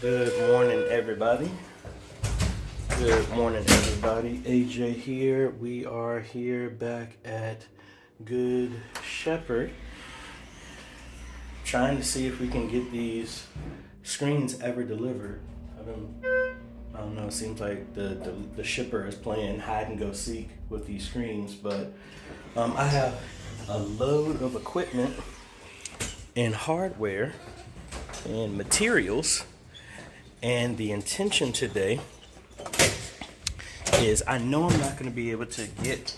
Good morning, everybody. Good morning, everybody. AJ here. We are here back at Good Shepherd, trying to see if we can get these screens ever delivered. I don't know. It seems like the shipper is playing hide and go seek with these screens, but I have a load of equipment and hardware and materials. And the intention today is I know I'm not going to be able to get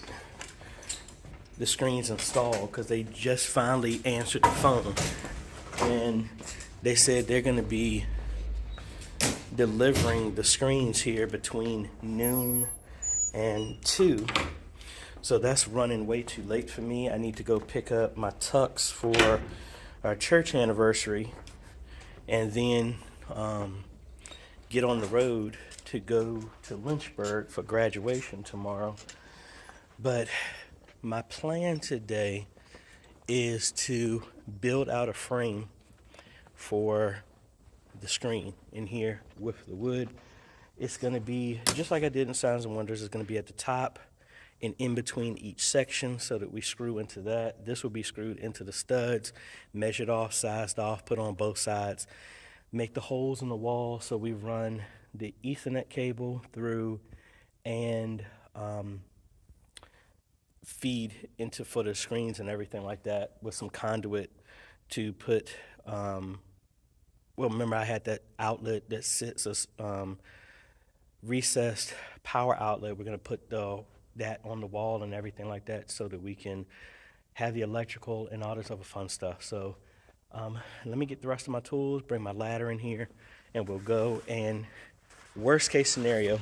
the screens installed because they just finally answered the phone. And they said they're going to be delivering the screens here between noon and 2. So that's running way too late for me. I need to go pick up my tux for our church anniversary and then get on the road to go to Lynchburg for graduation tomorrow. But my plan today is to build out a frame for the screen in here with the wood. It's going to be just like I did in Signs and Wonders. It's going to be at the top and in between each section so that we screw into that. This will be screwed into the studs, measured off, sized off, put on both sides. Make the holes in the wall so we run the Ethernet cable through and feed into for the screens and everything like that with some conduit to put, well, remember I had that outlet that sits a recessed power outlet. We're going to put that on the wall and everything like that so that we can have the electrical and all this other fun stuff. So let me get the rest of my tools, bring my ladder in here, and we'll go. And worst case scenario,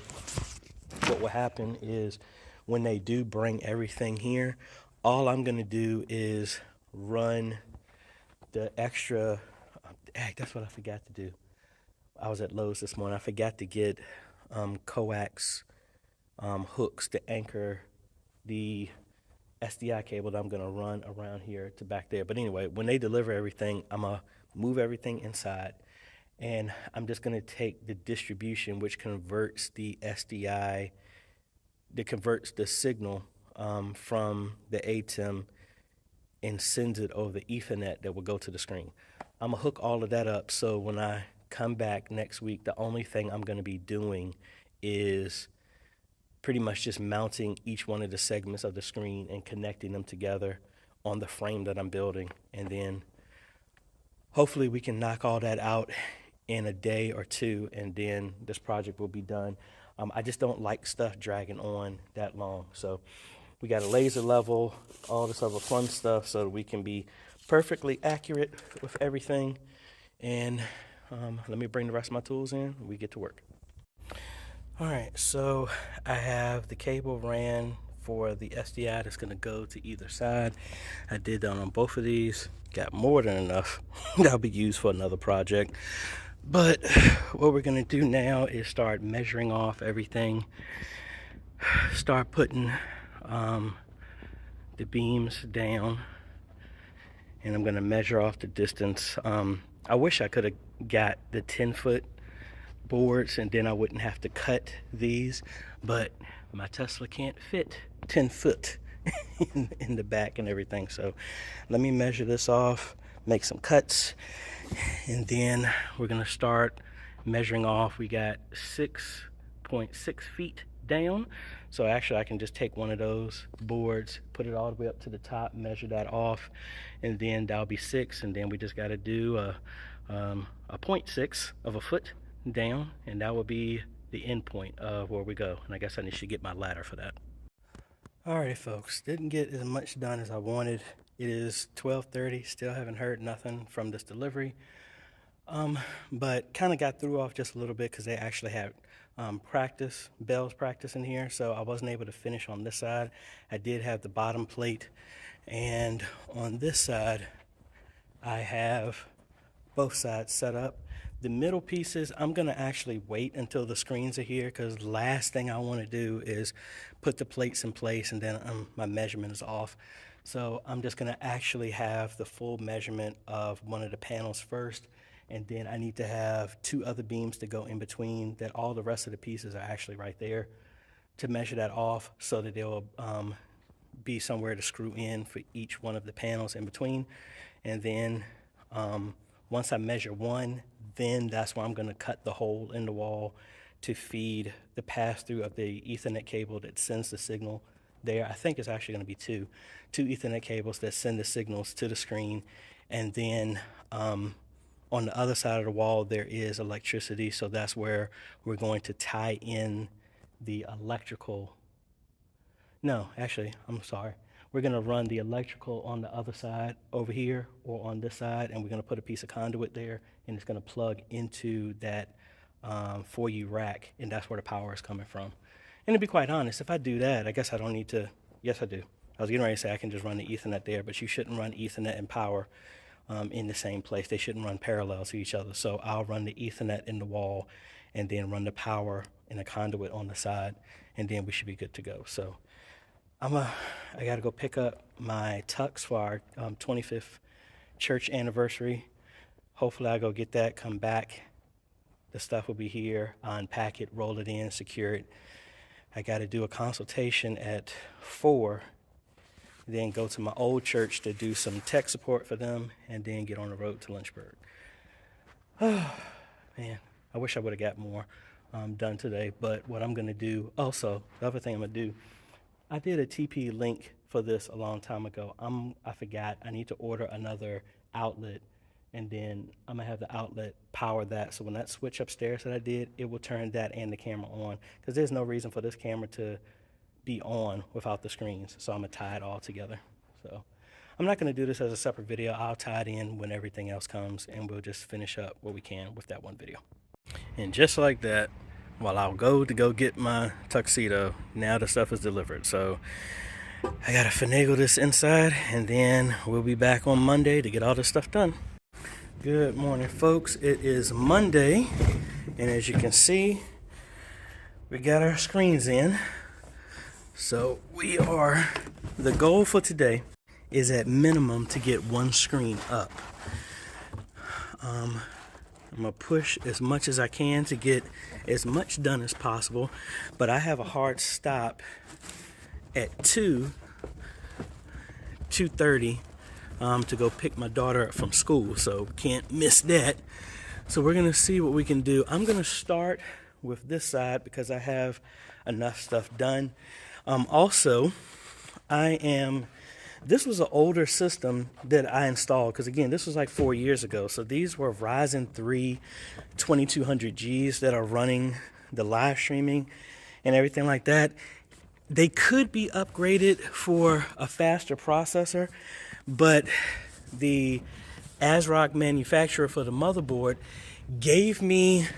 what will happen is when they do bring everything here, all I'm going to do is run the extra, that's what I forgot to do. I was at Lowe's this morning. I forgot to get coax hooks to anchor the SDI cable that I'm going to run around here to back there. But anyway, when they deliver everything, I'm going to move everything inside. And I'm just going to take the distribution, which converts the SDI, that converts the signal from the ATEM and sends it over the Ethernet that will go to the screen. I'm going to hook all of that up so when I come back next week, the only thing I'm going to be doing is pretty much just mounting each one of the segments of the screen and connecting them together on the frame that I'm building. And then hopefully we can knock all that out in a day or two, and then this project will be done. I just don't like stuff dragging on that long. So we got a laser level, all this other fun stuff so that we can be perfectly accurate with everything. And let me bring the rest of my tools in and we get to work. All right, so I have the cable ran for the SDI that's going to go to either side. I did that on both of these. Got more than enough that'll be used for another project. But what we're going to do now is start measuring off everything. Start putting the beams down. And I'm going to measure off the distance. I wish I could have got the 10-foot boards and then I wouldn't have to cut these, but my Tesla can't fit 10 foot in the back and everything. So let me measure this off, make some cuts, and then we're gonna start measuring off. We got 6.6 feet down, so actually I can just take one of those boards, put it all the way up to the top, measure that off, and then that'll be 6, and then we just got to do a 0.6 of a foot down, and that will be the end point of where we go. And I guess I should get my ladder for that. Alright folks, didn't get as much done as I wanted. It is 12:30, still haven't heard nothing from this delivery, but kind of got threw off just a little bit because they actually had bells practice in here, so I wasn't able to finish on this side. I did have the bottom plate, and on this side I have both sides set up. The middle pieces, I'm going to actually wait until the screens are here because last thing I want to do is put the plates in place and then my measurement is off. So I'm just going to actually have the full measurement of one of the panels first and then I need to have 2 other beams to go in between that all the rest of the pieces are actually right there to measure that off so that they'll be somewhere to screw in for each one of the panels in between. And then once I measure one, then that's where I'm going to cut the hole in the wall to feed the pass-through of the Ethernet cable that sends the signal there. I think it's actually going to be two Ethernet cables that send the signals to the screen. And then on the other side of the wall, there is electricity. So that's where we're going to tie in the electrical. No, actually, I'm sorry. We're going to run the electrical on the other side over here or on this side, and we're going to put a piece of conduit there, and it's going to plug into that 4U rack, and that's where the power is coming from. And to be quite honest, if I do that, I guess I don't need to. Yes, I do. I was getting ready to say I can just run the Ethernet there, but you shouldn't run Ethernet and power in the same place. They shouldn't run parallel to each other. So I'll run the Ethernet in the wall and then run the power in a conduit on the side, and then we should be good to go. So I got to go pick up my tux for our 25th church anniversary. Hopefully I go get that, come back. The stuff will be here. I'll unpack it, roll it in, secure it. I got to do a consultation at 4, then go to my old church to do some tech support for them, and then get on the road to Lynchburg. Oh, man, I wish I would have got more done today, but what I'm going to do, also, the other thing I'm going to do, I did a TP link for this a long time ago. I forgot. I need to order another outlet, and then I'm going to have the outlet power that. So when that switch upstairs that I did, it will turn that and the camera on, because there's no reason for this camera to be on without the screens. So I'm going to tie it all together. So I'm not going to do this as a separate video. I'll tie it in when everything else comes, and we'll just finish up what we can with that one video. And just like that, while I'll go get my tuxedo, now the stuff is delivered. So I gotta finagle this inside, and then we'll be back on Monday to get all this stuff done. Good morning, folks. It is Monday, and as you can see, we got our screens in. So the goal for today is at minimum to get one screen up. I'm gonna push as much as I can to get as much done as possible, but I have a hard stop at 2:30 to go pick my daughter up from school, so can't miss that. So we're gonna see what we can do. I'm gonna start with this side because I have enough stuff done. Also, this was an older system that I installed, because again, this was like 4 years ago. So these were Ryzen 3 2200Gs that are running the live streaming and everything like that. They could be upgraded for a faster processor, but the ASRock manufacturer for the motherboard gave me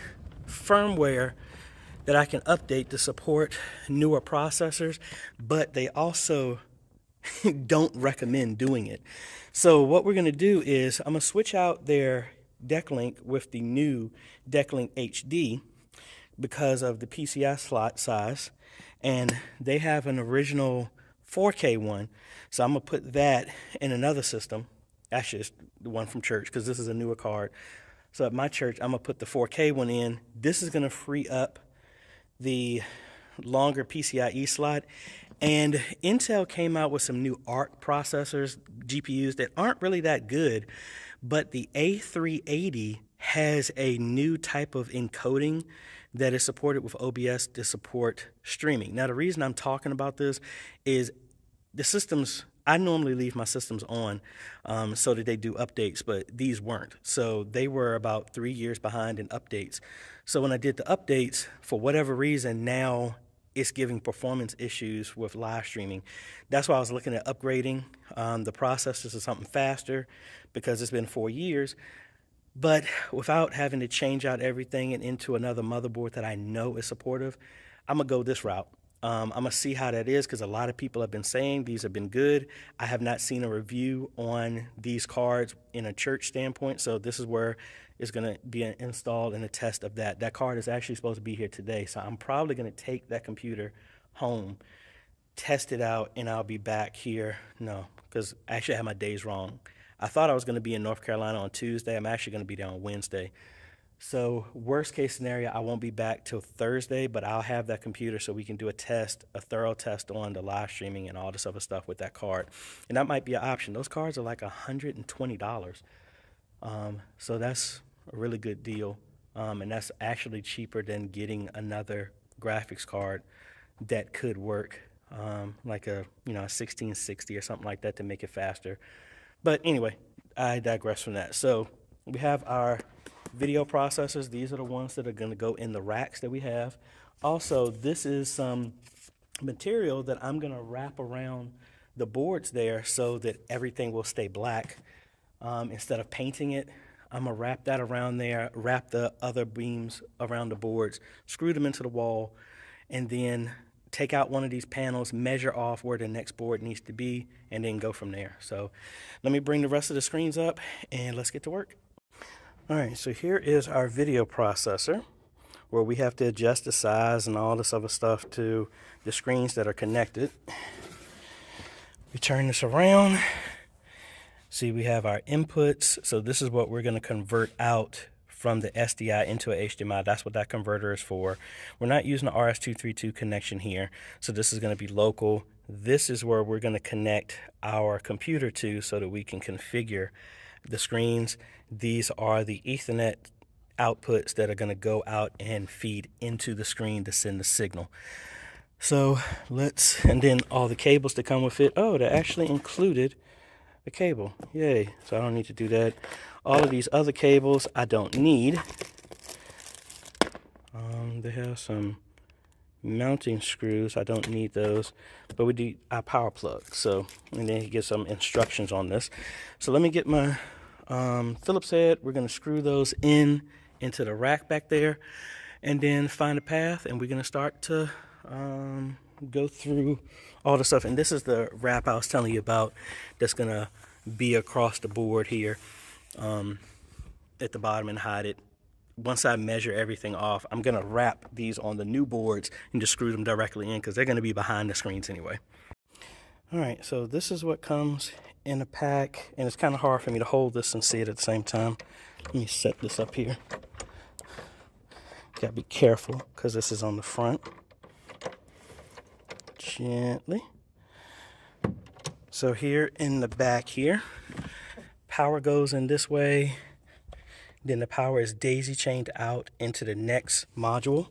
firmware that I can update to support newer processors, but they also don't recommend doing it. So what we're going to do is I'm going to switch out their deck link with the new deck link HD because of the PCI slot size, and they have an original 4K one. So I'm going to put that in another system. Actually, it's the one from church, because this is a newer card. So at my church, I'm going to put the 4K one in. This is going to free up the longer PCIe slot. And Intel came out with some new Arc processors, GPUs that aren't really that good, but the A380 has a new type of encoding that is supported with OBS to support streaming. Now, the reason I'm talking about this is the systems, I normally leave my systems on so that they do updates, but these weren't. So they were about 3 years behind in updates. So when I did the updates, for whatever reason, now it's giving performance issues with live streaming. That's why I was looking at upgrading the processors to something faster, because it's been 4 years. But without having to change out everything and into another motherboard that I know is supportive, I'm going to go this route. I'm going to see how that is, because a lot of people have been saying these have been good. I have not seen a review on these cards in a church standpoint, so this is where it's going to be installed and a test of that. That card is actually supposed to be here today, so I'm probably going to take that computer home, test it out, and I'll be back here. No, because actually I have my days wrong. I thought I was going to be in North Carolina on Tuesday. I'm actually going to be there on Wednesday. So worst case scenario, I won't be back till Thursday, but I'll have that computer so we can do a thorough test on the live streaming and all this other stuff with that card. And that might be an option. Those cards are like $120. So that's a really good deal. And that's actually cheaper than getting another graphics card that could work, like a 1660 or something like that to make it faster. But anyway, I digress from that. So we have our video processors. These are the ones that are going to go in the racks that we have. Also, this is some material that I'm going to wrap around the boards there so that everything will stay black. Instead of painting it, I'm going to wrap that around there, wrap the other beams around the boards, screw them into the wall, and then take out one of these panels, measure off where the next board needs to be, and then go from there. So let me bring the rest of the screens up and let's get to work. All right, so here is our video processor where we have to adjust the size and all this other stuff to the screens that are connected. We turn this around. See, we have our inputs. So this is what we're going to convert out from the SDI into a HDMI. That's what that converter is for. We're not using the RS-232 connection here. So this is going to be local. This is where we're going to connect our computer to so that we can configure the screens. These are the Ethernet outputs that are going to go out and feed into the screen to send the signal. So and then all the cables that come with it. Oh, they actually included a cable. Yay. So I don't need to do that. All of these other cables I don't need. They have some mounting screws. I don't need those, but we do our power plug. So, and then he gives some instructions on this. So let me get my Phillips head. We're going to screw those into the rack back there, and then find a path, and we're going to start to go through all the stuff. And this is the wrap I was telling you about that's going to be across the board here at the bottom and hide it. Once I measure everything off, I'm going to wrap these on the new boards and just screw them directly in because they're going to be behind the screens anyway. All right, so this is what comes in a pack, and it's kind of hard for me to hold this and see it at the same time. Let me set this up here. Got to be careful because this is on the front. Gently. So here in the back here, power goes in this way. Then the power is daisy chained out into the next module,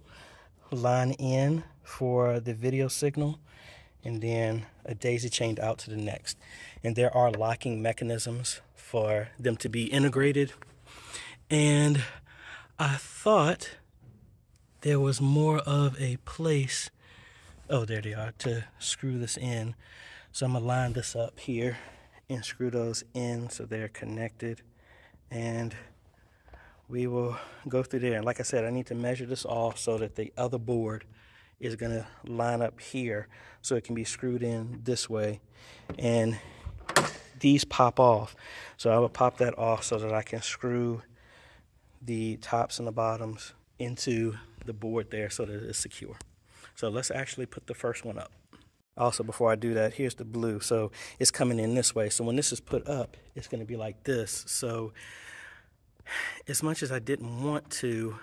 line in for the video signal, and then a daisy chained out to the next. And there are locking mechanisms for them to be integrated. And I thought there was more of a place, oh, there they are, to screw this in. So I'm gonna line this up here and screw those in so they're connected. And we will go through there. And like I said, I need to measure this off so that the other board is going to line up here so it can be screwed in this way. And these pop off. So I will pop that off so that I can screw the tops and the bottoms into the board there so that it's secure. So let's actually put the first one up. Also, before I do that, here's the blue. So it's coming in this way. So when this is put up, it's going to be like this. So as much as I didn't want to,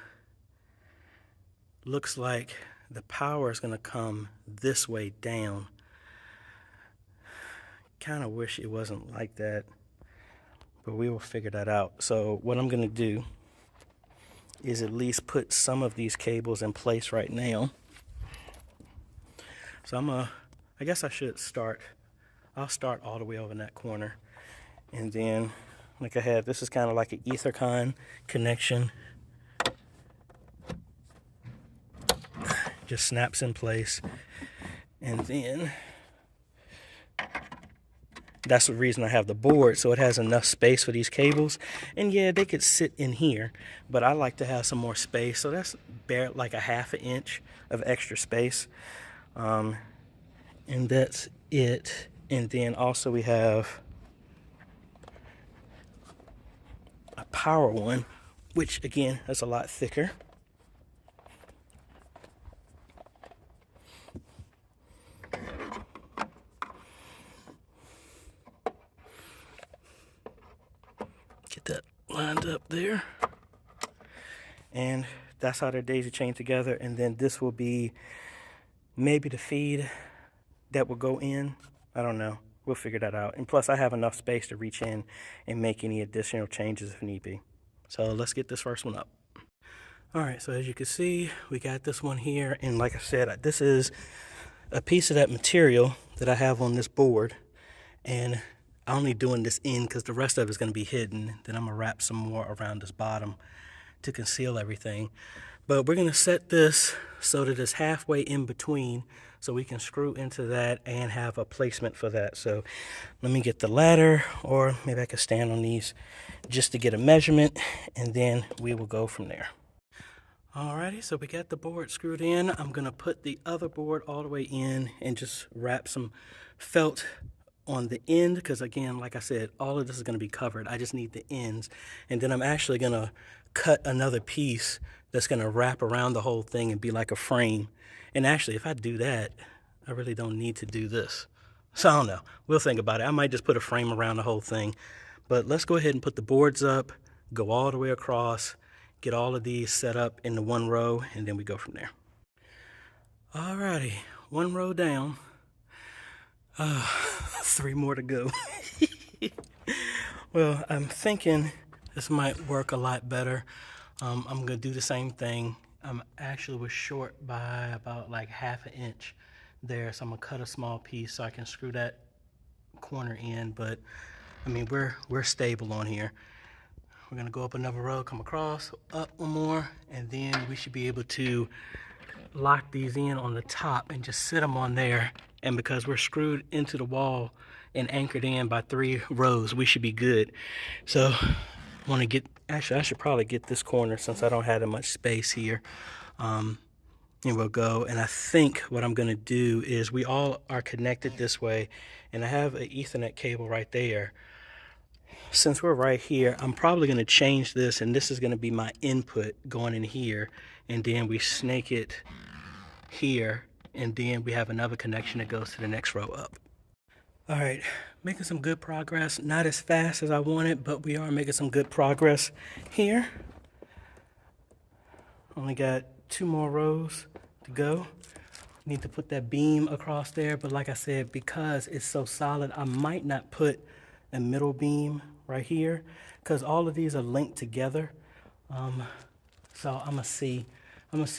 looks like the power is going to come this way down. Kind of wish it wasn't like that, but we will figure that out. So what I'm going to do is at least put some of these cables in place right now. So I guess I should I'll start all the way over in that corner, and then like I had, this is kind of like an Ethercon connection. Just snaps in place. And then that's the reason I have the board, so it has enough space for these cables. And yeah, they could sit in here, but I like to have some more space. So that's bare like a ½ inch of extra space. And that's it. And then also we have a power one, which again is a lot thicker. lined up there. And that's how they're daisy chained together. And then this will be maybe the feed that will go in. I don't know. We'll figure that out. And plus I have enough space to reach in and make any additional changes if need be. So let's get this first one up. All right, so as you can see, we got this one here. And like I said, this is a piece of that material that I have on this board. And I'm only doing this end because the rest of it is going to be hidden. Then I'm going to wrap some more around this bottom to conceal everything. But we're going to set this so that it's halfway in between so we can screw into that and have a placement for that. So let me get the ladder, or maybe I could stand on these just to get a measurement, and then we will go from there. Alrighty, so we got the board screwed in. I'm going to put the other board all the way in and just wrap some felt on the end, because again, like I said, all of this is going to be covered. I just need the ends. And then I'm actually going to cut another piece that's going to wrap around the whole thing and be like a frame. And actually, if I do that, I really don't need to do this. So I don't know. We'll think about it. I might just put a frame around the whole thing. But let's go ahead and put the boards up, go all the way across, get all of these set up into one row, and then we go from there. Alrighty, one row down. 3 more to go. Well, I'm thinking this might work a lot better. I'm going to do the same thing. Actually was short by about like ½ an inch there, so I'm going to cut a small piece so I can screw that corner in. But I mean, we're stable on here. We're going to go up another row, come across, up one more, and then we should be able to lock these in on the top and just sit them on there. And because we're screwed into the wall and anchored in by 3 rows, we should be good. So I want to get, actually I should probably get this corner since I don't have that much space here. And we'll go, and I think what I'm going to do is, we all are connected this way, and I have an Ethernet cable right there. Since we're right here, I'm probably going to change this, and this is going to be my input going in here, and then we snake it here, and then we have another connection that goes to the next row up. All right, making some good progress. Not as fast as I wanted, but we are making some good progress here. Only got 2 more rows to go. Need to put that beam across there, but like I said, because it's so solid, I might not put a middle beam right here, because all of these are linked together. So I'm gonna see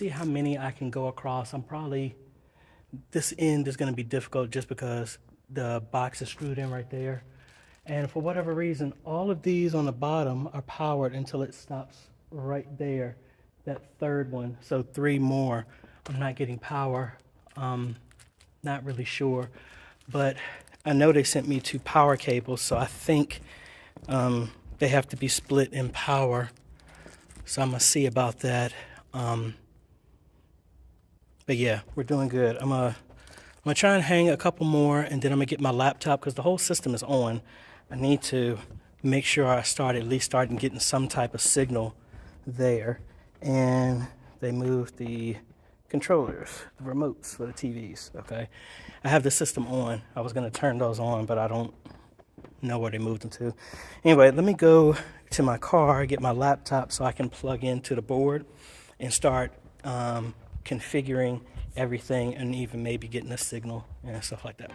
how many I can go across. This end is gonna be difficult just because the box is screwed in right there. And for whatever reason, all of these on the bottom are powered until it stops right there, that 3rd one. So 3 more, I'm not getting power. Not really sure, but I know they sent me 2 power cables, so I think they have to be split in power. So I'm gonna see about that. But yeah, we're doing good. I'm gonna try and hang a couple more, and then I'm gonna get my laptop, because the whole system is on. I need to make sure I at least start getting some type of signal there. And they moved the controllers, the remotes for the TVs, okay? I have the system on. I was gonna turn those on, but I don't know where they moved them to. Anyway, let me go to my car, get my laptop so I can plug into the board and start configuring everything, and even maybe getting a signal and stuff like that.